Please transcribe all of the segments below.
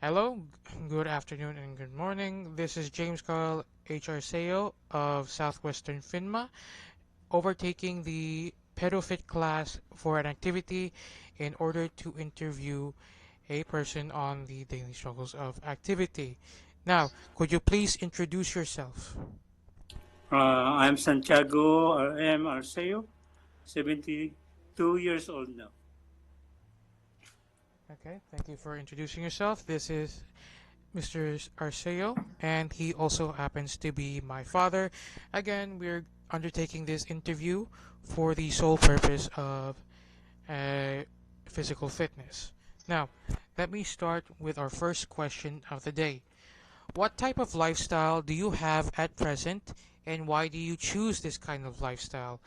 Hello, good afternoon, and good morning. This is James Carl HR Seo of Southwestern PHINMA, overtaking the PEDOFIT class for an activity in order to interview a person on the daily struggles of activity. Now, could you please introduce yourself? I'm Santiago M. Arceo, 72 years old now. Okay, thank you for introducing yourself. This is Mr. Arceo, and he also happens to be my father. Again, we're undertaking this interview for the sole purpose of uh, physical fitness. Now, let me start with our first question of the day. What type of lifestyle do you have at present, and why do you choose this kind of lifestyle?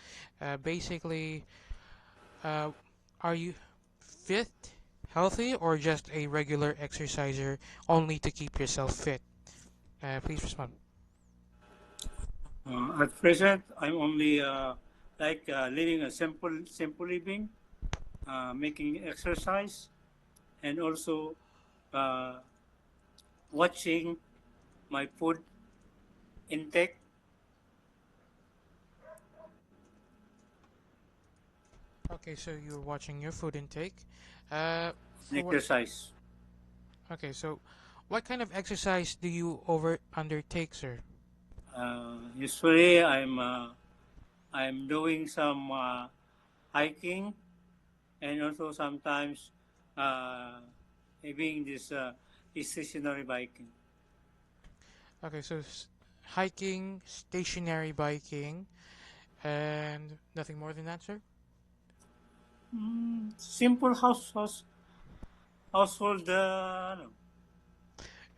Basically, uh, are you fit, healthy, or just a regular exerciser only to keep yourself fit? Please respond. At present, I'm only living a simple living, making exercise, and also uh, watching my food intake Okay, so you're watching your food intake. Uh, and for what? exercise. Okay, so what kind of exercise do you over undertake, sir? Usually, I'm doing some hiking and also sometimes uh, having this stationary biking. Okay, so hiking, stationary biking, and nothing more than that, sir. Simple household. Ano.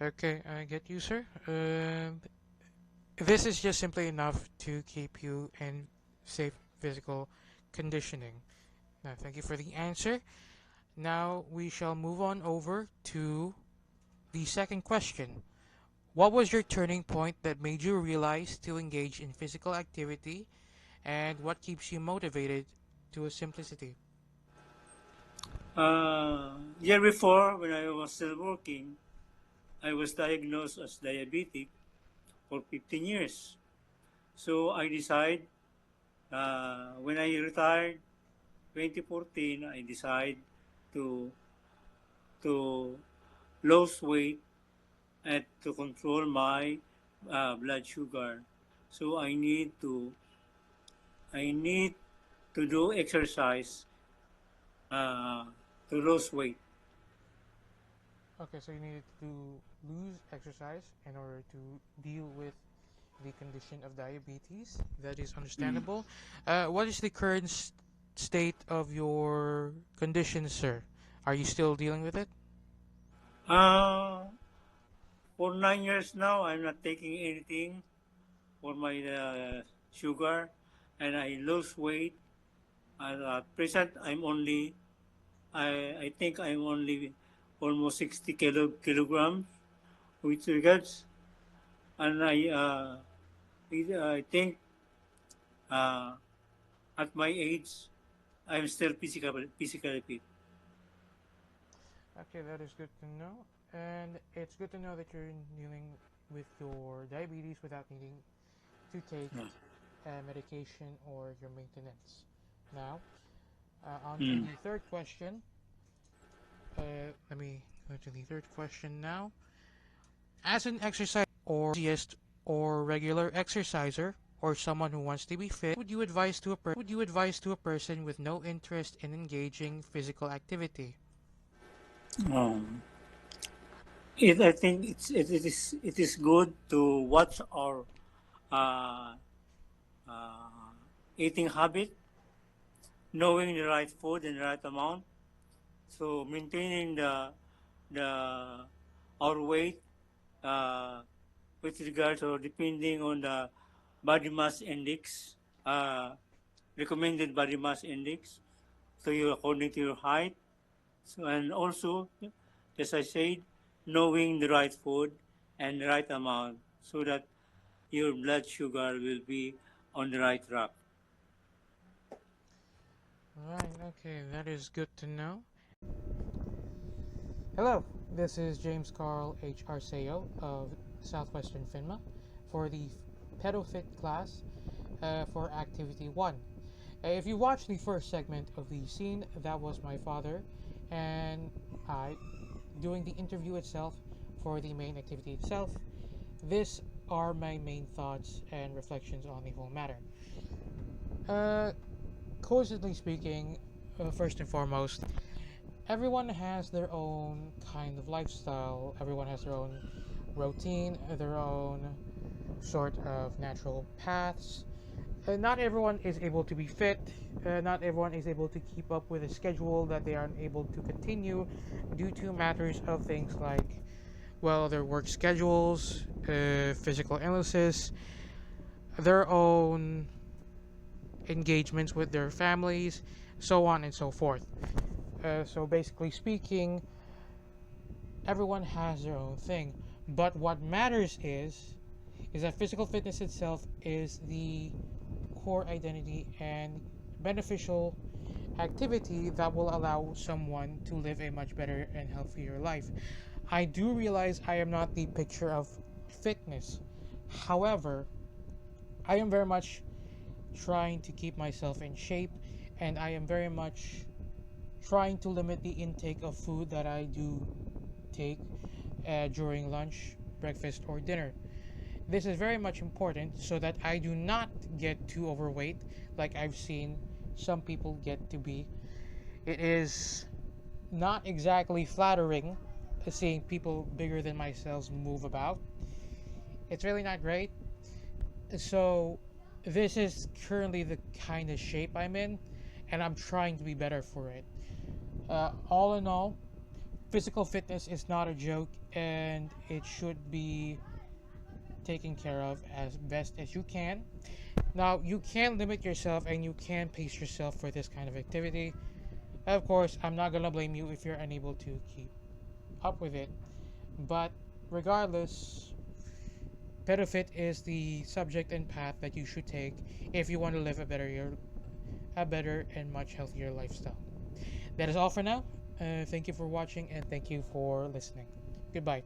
Okay, I get you, sir. This is just simply enough to keep you in safe physical conditioning. Now, thank you for the answer. Now we shall move on over to the second question. What was your turning point that made you realize to engage in physical activity, and what keeps you motivated to a simplicity? Year before, when I was still working, I was diagnosed as diabetic for 15 years. So I decided, when I retired 2014, I decided to to lose weight and to control my blood sugar. So I need to do exercise uh, to lose weight. Okay, so you needed to lose exercise in order to deal with the condition of diabetes. That is Mm. understandable. What is the current state of your condition, sir? Are you still dealing with it? Uh, for 9 years now, I'm not taking anything for my sugar, and I lose weight. At present, I think I'm only almost 60 kilograms with regards, and I think uh, at my age, I'm still physically fit. Okay, that is good to know. And it's good to know that you're dealing with your diabetes without needing to take Yeah. medication or your maintenance. Now, on to Mm. the third question. Let me go to the third question now. As an exercise enthusiast or regular exerciser or someone who wants to be fit, would you advise to a person with no interest in engaging physical activity? Um, I think it is good to watch our uh, uh, eating habit, knowing the right food and the right amount. So maintaining the our weight uh, with regards or depending on the body mass index, uh, recommended body mass index, so you according to your height. So and also, as I said, knowing the right food and the right amount, so that your blood sugar will be on the right track. Right, okay, that is good to know. Hello. This is James Carl H. Arceo of Southwestern PHINMA for the PEDOFIT class for Activity 1. If you watch the first segment of the scene, that was my father and I doing the interview itself for the main activity itself. These are my main thoughts and reflections on the whole matter. Uh, Cogently speaking, first and foremost, everyone has their own kind of lifestyle. Everyone has their own routine, their own sort of natural paths. Not everyone is able to be fit. Not everyone is able to keep up with a schedule that they aren't able to continue due to matters of things like, well, their work schedules, physical illnesses, their own engagements with their families, so on and so forth. So basically speaking, everyone has their own thing. But what matters is that physical fitness itself is the core identity and beneficial activity that will allow someone to live a much better and healthier life. I do realize I am not the picture of fitness. However, I am very much trying to keep myself in shape, and I am very much trying to limit the intake of food that I do take during lunch, breakfast, or dinner. This is very much important so that I do not get too overweight like I've seen some people get to be. It is not exactly flattering seeing people bigger than myself move about. It's really not great. So, this is currently the kind of shape I'm in, and I'm trying to be better for it. All in all, physical fitness is not a joke, and it should be taken care of as best as you can. Now, you can limit yourself and you can pace yourself for this kind of activity. Of course, I'm not gonna blame you if you're unable to keep up with it, but regardless, PEDOFIT is the subject and path that you should take if you want to live a better and much healthier lifestyle. That is all for now. Thank you for watching and thank you for listening. Goodbye.